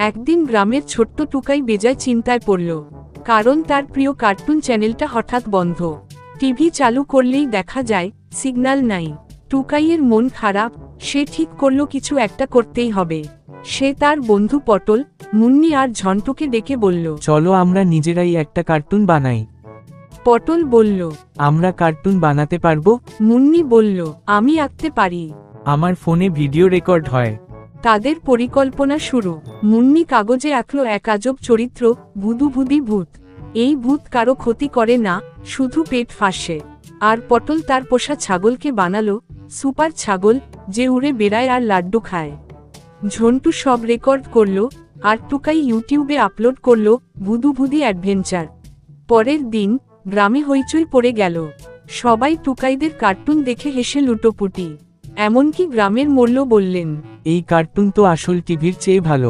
একদিন গ্রামের ছোট্ট টুকাই বেজায় চিন্তায় পড়ল, কারণ তার প্রিয় কার্টুন চ্যানেলটা হঠাৎ বন্ধ। টিভি চালু করলেই দেখা যায় সিগন্যাল নাই। টুকাইয়ের মন খারাপ, সে ঠিক করল কিছু একটা করতেই হবে। সে তার বন্ধু পটল, মুন্নি আর ঝন্টুকে ডেকে বলল, চলো আমরা নিজেরাই একটা কার্টুন বানাই। পটল বলল, আমরা কার্টুন বানাতে পারবো। মুন্নি বলল, আমি আঁকতে পারি। আমার ফোনে ভিডিও রেকর্ড হয়। তাদের পরিকল্পনা শুরু। মুন্নি কাগজে আঁকল এক আজব চরিত্র, ভুদুভুদি ভূত। এই ভূত কারো ক্ষতি করে না, শুধু পেট ফাঁসে। আর পটল তার পোষা ছাগলকে বানালো সুপার ছাগল, যে উড়ে বেড়ায় আর লাড্ডু খায়। ঝন্টু সব রেকর্ড করল, আর টুকাই ইউটিউবে আপলোড করল ভুদুভুদি অ্যাডভেঞ্চার। পরের দিন গ্রামে হইচই পড়ে গেল। সবাই টুকাইদের কার্টুন দেখে হেসে লুটোপুটি। এমনকি গ্রামের মোড়ল বললেন, এই কার্টুন তো আসল টিভির চেয়ে ভালো।